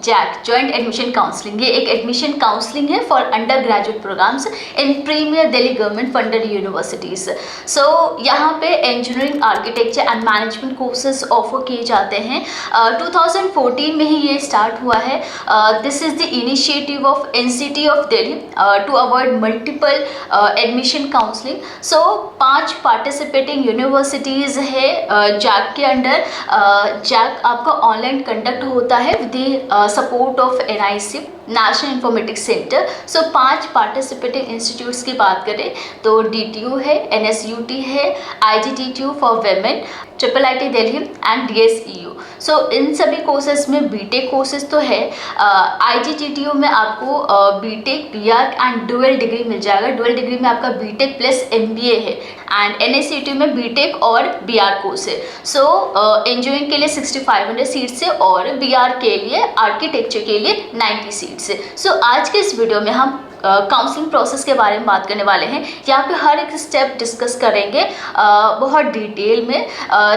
Jack joint admission counselling, ये एक admission counselling है for undergraduate programmes in premier Delhi government funded universities. So यहाँ पे engineering, architecture and management courses offer किए जाते हैं। 2014 में ही ये स्टार्ट हुआ है। This is the initiative of NCT of Delhi to avoid multiple admission counselling. So 5 participating universities है जैक के अंडर। जैक आपका ऑनलाइन कंडक्ट होता है with the support of NIC, national informatics centre. So 5 participating institutes की बात करें तो DTU है, NSUT है, IGTTU for women, IIIT Delhi and DSEU। So इन सभी कोर्सेज में बीटेक कोर्सेज तो है। IGTTU में आपको B Tech, BR and dual degree मिल जाएगा। डुअल डिग्री में आपका बीटेक प्लस MBA है। एंड NSUT में बीटेक और BR कोर्स है। सो इंजीनियरिंग के लिए 6500 सीट्स है और BR के लिए, आर्किटेक्चर के लिए 90 सीट्स है। सो आज के इस वीडियो में हम काउंसलिंग प्रोसेस के बारे में बात करने वाले हैं। यहाँ पे हर एक स्टेप डिस्कस करेंगे बहुत डिटेल में।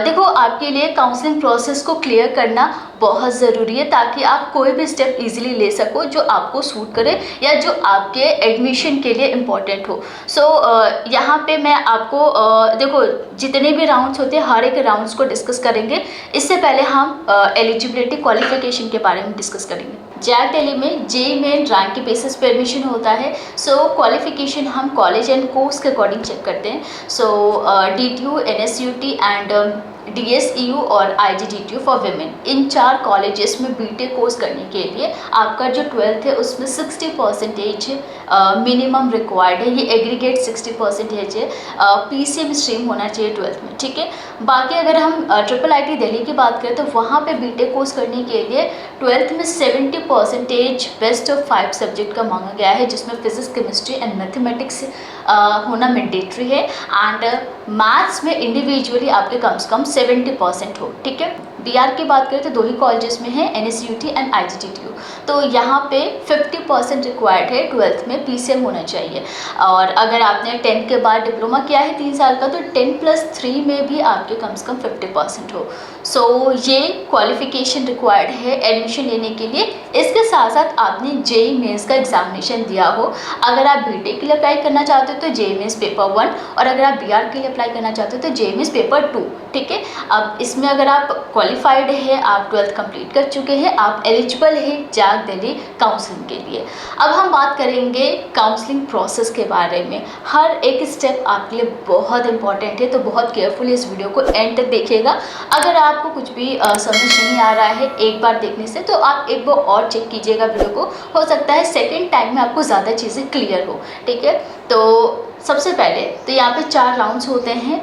देखो, आपके लिए काउंसलिंग प्रोसेस को क्लियर करना बहुत ज़रूरी है ताकि आप कोई भी स्टेप इजीली ले सको जो आपको सूट करे या जो आपके एडमिशन के लिए इम्पॉर्टेंट हो। सो यहाँ पे मैं आपको देखो, जितने भी राउंड्स होते हैं हर एक राउंड्स को डिस्कस करेंगे। इससे पहले हम एलिजिबिलिटी क्वालिफिकेशन के बारे में डिस्कस करेंगे। जैक दिल्ली में JEE मेन रैंक के बेसिस पे एडमिशन होता है। सो क्वालिफिकेशन हम कॉलेज एंड कोर्स के अकॉर्डिंग चेक करते हैं। सो DTU, NSUT एंड DSEU और IGTTU for women, in 4 colleges में बीटेक कोर्स करने के लिए आपका जो 12th है उसमें 60% मिनिमम रिक्वायर्ड है। ये एग्रीगेट 60% है। PCM स्ट्रीम होना चाहिए 12th में, ठीक है। बाकी अगर हम IIIT दिल्ली की बात करें तो वहाँ पे बीटेक कोर्स करने के लिए 12th में 70% बेस्ट ऑफ 5 सब्जेक्ट का मांगा गया है, जिसमें फिजिक्स, केमिस्ट्री एंड मैथमेटिक्स होना मैंडेटरी है। एंड मैथ्स में इंडिविजुअली आपके कम से कम 70% हो, ठीक है। BR की बात करें तो 2 ही कॉलेजेस में है, NSUT एंड IGTTU। तो यहाँ पे 50% रिक्वायर्ड है। 12th में PCM होना चाहिए। और अगर आपने 10th के बाद डिप्लोमा किया है 3 साल का तो 10+3 में भी आपके कम से कम 50% हो। सो ये क्वालिफिकेशन रिक्वायर्ड है एडमिशन लेने के लिए। इसके साथ साथ आपने JEE मेंस का एग्जामिनेशन दिया हो। अगर आप बीटेक के लिए अप्लाई करना चाहते हो तो JEE मेंस पेपर 1 और अगर आप BR के लिए अप्लाई करना चाहते हो तो JEE मेंस पेपर 2, ठीक है। अब इसमें अगर आप क्वालिफाइड है, आप 12th कंप्लीट कर चुके हैं, आप एलिजिबल है जैक दिल्ली काउंसलिंग के लिए। अब हम बात करेंगे काउंसलिंग प्रोसेस के बारे में। हर एक स्टेप आपके लिए बहुत इंपॉर्टेंट है, तो बहुत केयरफुली इस वीडियो को एंड तक देखिएगा। अगर आपको कुछ भी समझ नहीं आ रहा है एक बार देखने से तो आप एक बार और चेक कीजिएगा वीडियो को। हो सकता है सेकेंड टाइम में आपको ज़्यादा चीज़ें क्लियर हो, ठीक है। तो सबसे पहले तो यहाँ पे 4 राउंड्स होते हैं।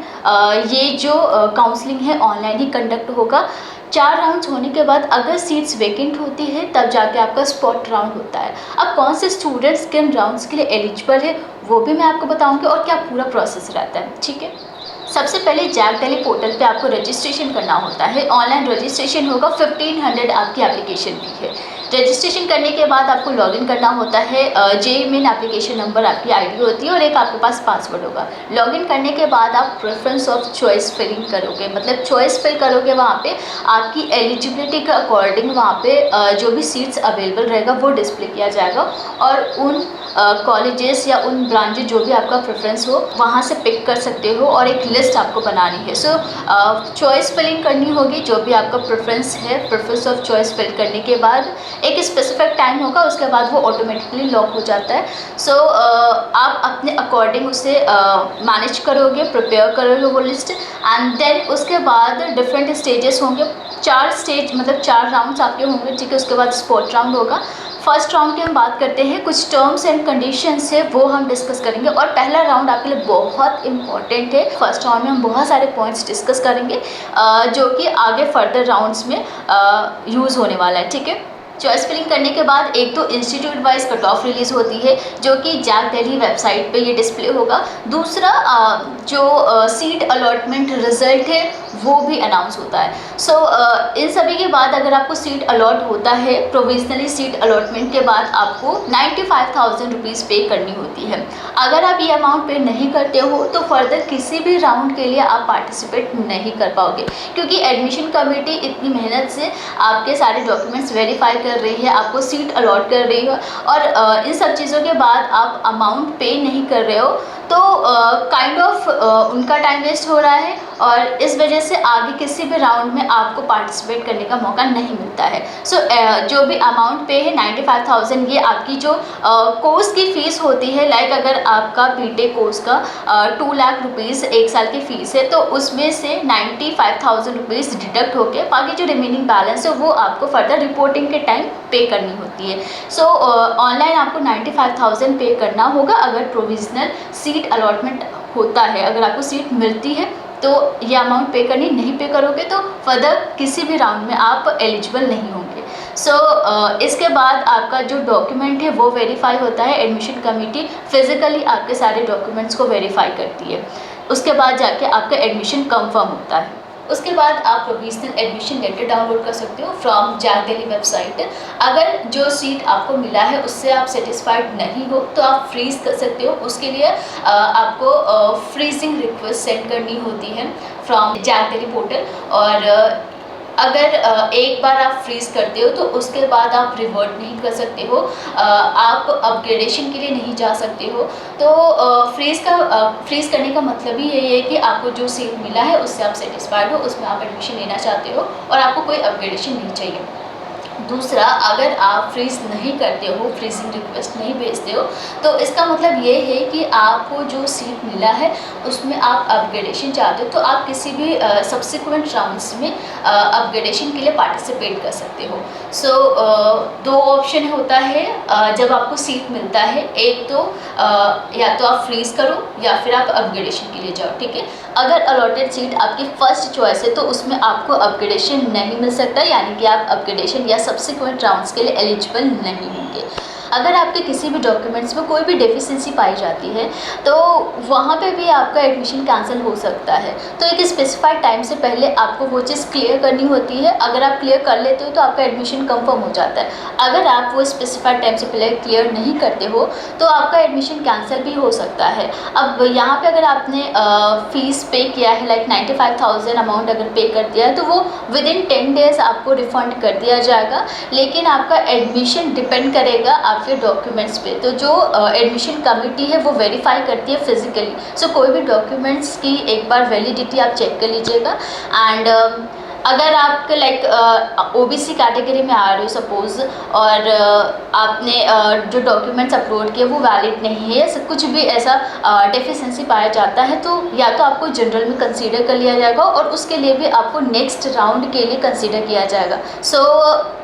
ये जो काउंसलिंग है ऑनलाइन ही कंडक्ट होगा। 4 राउंड्स होने के बाद अगर सीट्स वैकेंट होती है तब जाके आपका स्पॉट राउंड होता है। अब कौन से स्टूडेंट्स किन राउंड्स के लिए एलिजिबल है वो भी मैं आपको बताऊंगी और क्या पूरा प्रोसेस रहता है, ठीक है। सबसे पहले जैक दिल्ली पोर्टल पे आपको रजिस्ट्रेशन करना होता है। ऑनलाइन रजिस्ट्रेशन होगा, 1500 आपकी एप्लीकेशन फी है। रजिस्ट्रेशन करने के बाद आपको लॉगिन करना होता है। JEE मेन एप्लीकेशन नंबर, आपकी ID होती है और एक आपके पास पासवर्ड होगा। लॉगिन करने के बाद आप प्रेफरेंस ऑफ चॉइस फिलिंग करोगे, मतलब चॉइस फिल करोगे। वहाँ पे आपकी एलिजिबिलिटी के अकॉर्डिंग वहाँ पे जो भी सीट्स अवेलेबल रहेगा वो डिस्प्ले किया जाएगा और उन कॉलेजेस या उन ब्रांचेज जो भी आपका प्रेफरेंस हो वहाँ से पिक कर सकते हो और एक लिस्ट आपको बनानी है। सो चॉइस फिलिंग करनी होगी, जो भी आपका प्रेफरेंस है। प्रेफरेंस ऑफ चॉइस फिल करने के बाद एक स्पेसिफिक टाइम होगा, उसके बाद वो ऑटोमेटिकली लॉक हो जाता है। सो आप अपने अकॉर्डिंग उसे मैनेज करोगे, प्रिपेयर करोगे वो लिस्ट। एंड देन उसके बाद डिफरेंट स्टेजेस होंगे। 4 स्टेज मतलब 4 राउंड्स आपके होंगे, ठीक है। उसके बाद स्पॉट राउंड होगा। फर्स्ट राउंड की हम बात करते हैं, कुछ टर्म्स एंड कंडीशंस है वो हम डिस्कस करेंगे। और पहला राउंड आपके लिए बहुत इंपॉर्टेंट है। फर्स्ट राउंड में हम बहुत सारे पॉइंट्स डिस्कस करेंगे जो कि आगे फर्दर राउंड्स में यूज़ होने वाला है, ठीक है। चॉइस फिलिंग करने के बाद एक तो institute wise cut off release होती है जो कि जैक दिल्ली वेबसाइट पे ये डिस्प्ले होगा। दूसरा जो सीट अलॉटमेंट रिजल्ट है वो भी अनाउंस होता है। सो इन सभी के बाद अगर आपको सीट अलॉट होता है, प्रोविजनली सीट अलॉटमेंट के बाद आपको 95,000 रुपीज़ पे करनी होती है। अगर आप ये अमाउंट पे नहीं करते हो तो फर्दर किसी भी राउंड के लिए आप पार्टिसिपेट नहीं कर पाओगे, क्योंकि एडमिशन कमेटी इतनी मेहनत से आपके सारे डॉक्यूमेंट्स वेरीफाई कर रही है, आपको सीट अलॉट कर रही है, और इन सब चीज़ों के बाद आप अमाउंट पे नहीं कर रहे हो तो काइंड ऑफ उनका टाइम वेस्ट हो रहा है, और इस वजह से आगे किसी भी राउंड में आपको पार्टिसिपेट करने का मौका नहीं मिलता है। सो जो भी अमाउंट पे है 95,000, ये आपकी जो कोर्स की फ़ीस होती है, लाइक अगर आपका बीटेक कोर्स का 2 लाख रुपीज़ 1 साल की फ़ीस है, तो उसमें से 95,000 रुपीज़ डिडक्ट होके बाकी जो रिमेनिंग बैलेंस है वो आपको फर्दर रिपोर्टिंग के टाइम पे करनी होती है। सो ऑनलाइन आपको 95,000 पे करना होगा अगर प्रोविजनल सीट अलॉटमेंट होता है। अगर आपको सीट मिलती है तो ये अमाउंट पे करनी, नहीं पे करोगे तो फर्दर किसी भी राउंड में आप एलिजिबल नहीं होंगे। सो इसके बाद आपका जो डॉक्यूमेंट है वो वेरीफाई होता है। एडमिशन कमेटी फिज़िकली आपके सारे डॉक्यूमेंट्स को वेरीफाई करती है, उसके बाद जाके आपका एडमिशन कंफर्म होता है। उसके बाद आप प्रोविजनल एडमिशन लेटर डाउनलोड कर सकते हो फ्रॉम जैक दिल्ली वेबसाइट। अगर जो सीट आपको मिला है उससे आप सेटिस्फाइड नहीं हो तो आप फ्रीज़ कर सकते हो। उसके लिए आपको फ्रीजिंग रिक्वेस्ट सेंड करनी होती है फ्रॉम जैक दिल्ली पोर्टल, और अगर एक बार आप फ्रीज़ करते हो तो उसके बाद आप रिवर्ट नहीं कर सकते हो, आप अपग्रेडेशन के लिए नहीं जा सकते हो। तो फ्रीज़ करने का मतलब ही यही है कि आपको जो सीट मिला है उससे आप सेटिस्फाइड हो, उसमें आप एडमिशन लेना चाहते हो और आपको कोई अपग्रेडेशन नहीं चाहिए। दूसरा, अगर आप फ्रीज़ नहीं करते हो, फ्रीजिंग रिक्वेस्ट नहीं भेजते हो, तो इसका मतलब ये है कि आपको जो सीट मिला है उसमें आप अपग्रेडेशन चाहते हो, तो आप किसी भी सब्सिक्वेंट राउंड्स में अपग्रेडेशन के लिए पार्टिसिपेट कर सकते हो। सो 2 ऑप्शन होता है जब आपको सीट मिलता है, एक तो या तो आप फ्रीज़ करो या फिर आप अपग्रेडेशन के लिए जाओ, ठीक है। अगर अलॉटेड सीट आपकी फर्स्ट चॉइस है तो उसमें आपको अपग्रेडेशन नहीं मिल सकता, यानी कि आप अपग्रेडेशन या सब्सिक्वेंट राउंड्स के लिए एलिजिबल नहीं होंगे। अगर आपके किसी भी डॉक्यूमेंट्स में कोई भी डेफिशिएंसी पाई जाती है तो वहाँ पे भी आपका एडमिशन कैंसिल हो सकता है। तो एक स्पेसिफाइड टाइम से पहले आपको वो चीज़ क्लियर करनी होती है। अगर आप क्लियर कर लेते हो तो आपका एडमिशन कंफर्म हो जाता है। अगर आप वो स्पेसिफाइड टाइम से पहले क्लियर नहीं करते हो तो आपका एडमिशन कैंसिल भी हो सकता है। अब यहाँ पे अगर आपने फ़ीस पे किया है, लाइक 95,000 अमाउंट अगर पे कर दिया है, तो वो विदिन 10 डेज़ आपको रिफ़ंड कर दिया जाएगा, लेकिन आपका एडमिशन डिपेंड करेगा आपके डॉक्यूमेंट्स पे। तो जो एडमिशन कमेटी है वो वेरीफाई करती है फिज़िकली। सो कोई भी डॉक्यूमेंट्स की एक बार वैलिडिटी आप चेक कर लीजिएगा। एंड अगर आप लाइक ओबीसी कैटेगरी में आ रहे हो सपोज़, और आपने जो डॉक्यूमेंट्स अपलोड किए वो वैलिड नहीं है, सब कुछ भी ऐसा डेफिशिएंसी पाया जाता है, तो या तो आपको जनरल में कंसीडर कर लिया जाएगा और उसके लिए भी आपको नेक्स्ट राउंड के लिए कंसीडर किया जाएगा। सो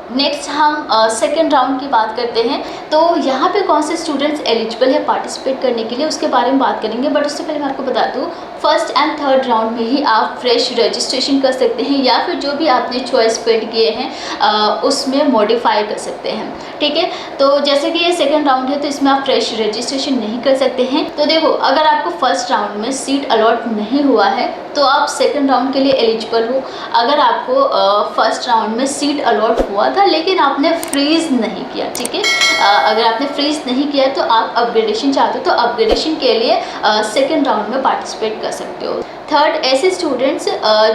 नेक्स्ट हम सेकेंड राउंड की बात करते हैं। तो यहाँ पे कौन से स्टूडेंट्स एलिजिबल है पार्टिसिपेट करने के लिए उसके बारे में बात करेंगे, बट उससे पहले मैं आपको बता दूँ फर्स्ट एंड थर्ड राउंड में ही आप फ्रेश रजिस्ट्रेशन कर सकते हैं, या फिर जो भी आपने चॉइस फिल किए हैं उसमें मॉडिफाई कर सकते हैं, ठीक है। तो जैसे कि ये सेकंड राउंड है तो इसमें आप फ्रेश रजिस्ट्रेशन नहीं कर सकते हैं। तो देखो, अगर आपको फर्स्ट राउंड में सीट अलॉट नहीं हुआ है तो आप सेकंड राउंड के लिए एलिजिबल हो। अगर आपको फर्स्ट राउंड में सीट अलॉट हुआ था लेकिन आपने फ्रीज़ नहीं किया, ठीक है, अगर आपने फ्रीज़ नहीं किया तो आप अपग्रेडेशन चाहते हो तो अपग्रेडेशन के लिए सेकंड राउंड में पार्टिसिपेट कर सकते हो। थर्ड, ऐसे स्टूडेंट्स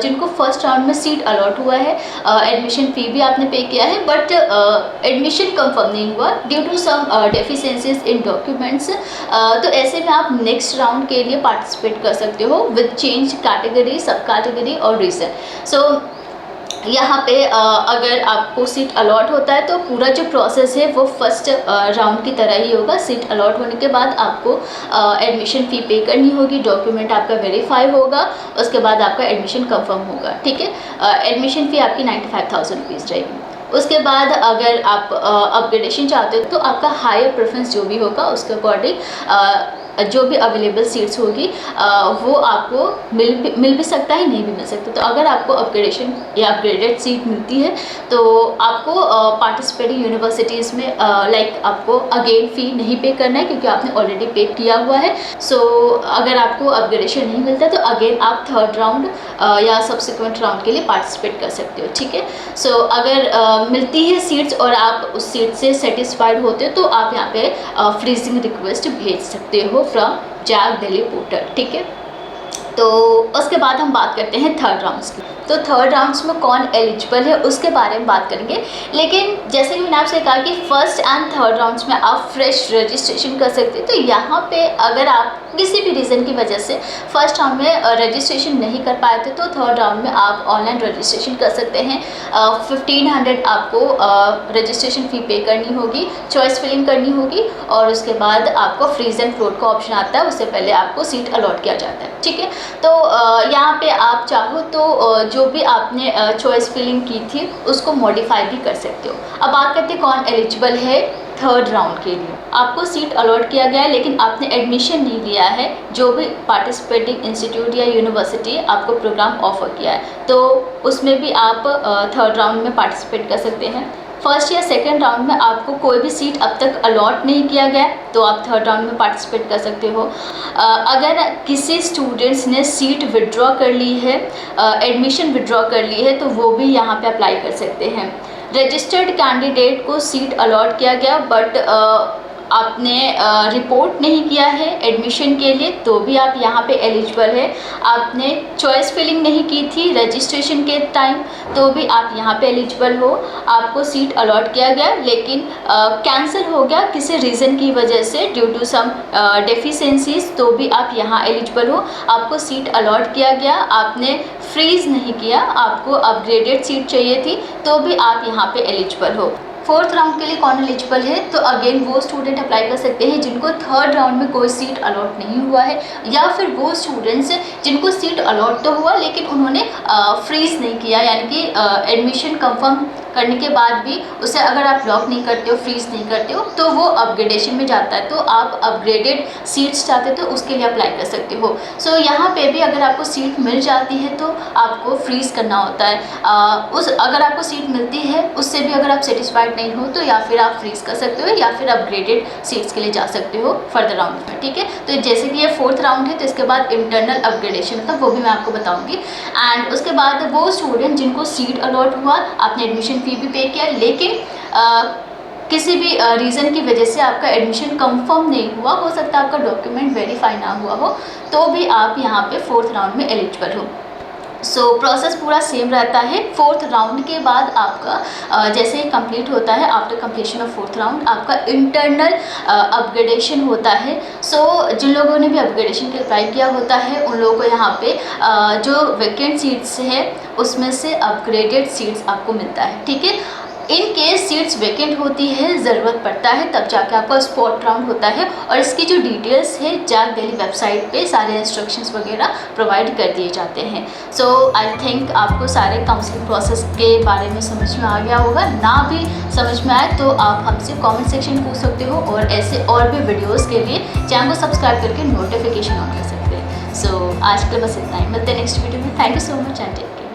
जिनको फर्स्ट राउंड में सीट अलॉट हुआ है, एडमिशन फ़ी भी आपने पे किया है, बट एडमिशन कंफर्म नहीं हुआ due to some deficiencies in documents, तो ऐसे में आप नेक्स्ट राउंड के लिए पार्टिसिपेट कर सकते हो विद चेंज कैटेगरी, सब कैटेगरी और रीजन। सो यहाँ पे अगर आपको सीट अलॉट होता है तो पूरा जो प्रोसेस है वो फर्स्ट राउंड की तरह ही होगा। सीट अलॉट होने के बाद आपको एडमिशन फ़ी पे करनी होगी, डॉक्यूमेंट आपका वेरीफाई होगा, उसके बाद आपका एडमिशन कंफर्म होगा, ठीक है। एडमिशन फ़ी आपकी 95,000 रुपीज़ रहेगी। उसके बाद अगर आप अपग्रेडेशन चाहते हो तो आपका हायर प्रेफरेंस जो भी होगा उसके अकॉर्डिंग जो भी अवेलेबल सीट्स होगी वो आपको मिल भी सकता है, नहीं भी मिल सकता। तो अगर आपको अपग्रेडेशन या अपग्रेडेड सीट मिलती है तो आपको पार्टिसिपेटिंग यूनिवर्सिटीज़ में लाइक आपको अगेन फ़ी नहीं पे करना है, क्योंकि आपने ऑलरेडी पे किया हुआ है। सो अगर आपको अपग्रेडेशन नहीं मिलता तो अगेन आप थर्ड राउंड या सब्सिक्वेंट राउंड के लिए पार्टिसिपेट कर सकते हो, ठीक है। सो अगर मिलती है सीट्स और आप उस सीट से सेटिस्फाइड होते हो तो आप यहाँ पे फ्रीजिंग रिक्वेस्ट भेज सकते हो फ्रॉम जैक दिल्ली पोर्टल, ठीक है। तो उसके बाद हम बात करते हैं थर्ड राउंड्स की। तो थर्ड राउंड्स में कौन एलिजिबल है उसके बारे में बात करेंगे। लेकिन जैसे कि मैंने आपसे कहा कि फर्स्ट एंड थर्ड राउंड्स में आप फ्रेश रजिस्ट्रेशन कर सकते हैं। तो यहाँ पे अगर आप किसी भी रीज़न की वजह से फर्स्ट राउंड में रजिस्ट्रेशन नहीं कर पाए थे तो थर्ड राउंड में आप ऑनलाइन रजिस्ट्रेशन कर सकते हैं। 1500 आपको रजिस्ट्रेशन फ़ी पे करनी होगी, चॉइस फिलिंग करनी होगी और उसके बाद आपको फ्रीज एंड फ्लोट का ऑप्शन आता है, उससे पहले आपको सीट अलॉट किया जाता है, ठीक है। तो यहाँ पे आप चाहो तो जो भी आपने चॉइस फिलिंग की थी उसको मॉडिफाई भी कर सकते हो। अब बात करते हैं कौन एलिजिबल है थर्ड राउंड के लिए। आपको सीट अलॉट किया गया है लेकिन आपने एडमिशन नहीं लिया है, जो भी पार्टिसिपेटिंग इंस्टीट्यूट या यूनिवर्सिटी आपको प्रोग्राम ऑफर किया है तो उसमें भी आप थर्ड राउंड में पार्टिसिपेट कर सकते हैं। फर्स्ट या सेकंड राउंड में आपको कोई भी सीट अब तक अलॉट नहीं किया गया तो आप थर्ड राउंड में पार्टिसिपेट कर सकते हो। अगर किसी स्टूडेंट्स ने सीट विड्रॉ कर ली है, एडमिशन विड्रॉ कर ली है तो वो भी यहाँ पे अप्लाई कर सकते हैं। रजिस्टर्ड कैंडिडेट को सीट अलॉट किया गया बट आपने रिपोर्ट नहीं किया है एडमिशन के लिए तो भी आप यहाँ पे एलिजिबल है। आपने चॉइस फिलिंग नहीं की थी रजिस्ट्रेशन के टाइम तो भी आप यहाँ पे एलिजिबल हो। आपको सीट अलॉट किया गया लेकिन कैंसिल हो गया किसी रीज़न की वजह से ड्यू टू सम डेफिशिएंसीज तो भी आप यहाँ एलिजिबल हो। आपको सीट अलॉट किया गया, आपने फ्रीज़ नहीं किया, आपको अपग्रेडेड सीट चाहिए थी तो भी आप यहाँ पे एलिजिबल हो। फोर्थ राउंड के लिए कौन एलिजिबल है तो अगेन वो स्टूडेंट अप्लाई कर सकते हैं जिनको थर्ड राउंड में कोई सीट अलॉट नहीं हुआ है, या फिर वो स्टूडेंट्स जिनको सीट अलॉट तो हुआ लेकिन उन्होंने फ्रीज नहीं किया, यानी कि एडमिशन कंफर्म करने के बाद भी उसे अगर आप लॉक नहीं करते हो, फ्रीज नहीं करते हो तो वो अपग्रेडेशन में जाता है। तो आप अपग्रेडेड सीट्स चाहते हो तो उसके लिए अप्लाई कर सकते हो। सो यहाँ पे भी अगर आपको सीट मिल जाती है तो आपको फ्रीज करना होता है। अगर आपको सीट मिलती है उससे भी अगर आप सेटिस्फाइड नहीं हो तो या फिर आप फ्रीज कर सकते हो या फिर अपग्रेडेड सीट्स के लिए जा सकते हो फर्दर राउंड में, ठीक है। तो जैसे कि ये फोर्थ राउंड है तो इसके बाद इंटरनल अपग्रेडेशन था वो भी मैं आपको बताऊंगी। एंड उसके बाद वो स्टूडेंट जिनको सीट अलॉट हुआ, आपने एडमिशन फ़ी भी पे किया लेकिन किसी भी रीज़न की वजह से आपका एडमिशन कंफर्म नहीं हुआ, हो सकता है आपका डॉक्यूमेंट वेरीफाई ना हुआ हो, तो भी आप यहाँ पे फोर्थ राउंड में एलिजिबल हो। सो प्रोसेस पूरा सेम रहता है। फोर्थ राउंड के बाद आपका जैसे ही कंप्लीट होता है, after completion of fourth round आपका इंटरनल अपग्रेडेशन होता है। सो जिन लोगों ने भी अपग्रेडेशन के अप्लाई किया होता है उन लोगों को यहाँ पे जो वैकेंट सीट्स है उसमें से अपग्रेडेड सीट्स आपको मिलता है, ठीक है। इन केस सीट्स वैकेंट होती है, ज़रूरत पड़ता है तब जाके आपका स्पॉट राउंड होता है और इसकी जो डिटेल्स है जैक दिल्ली वेबसाइट पे सारे इंस्ट्रक्शंस वगैरह प्रोवाइड कर दिए जाते हैं। सो आई थिंक आपको सारे काउंसलिंग प्रोसेस के बारे में समझ में आ गया होगा। ना भी समझ में आए तो आप हमसे कमेंट सेक्शन में पूछ सकते हो और ऐसे और भी वीडियोज़ के लिए चैनल को सब्सक्राइब करके नोटिफिकेशन ऑन कर सकते हैं। सो आज के लिए बस इतना ही, मिलते हैं नेक्स्ट वीडियो में। Thank you so much and take care.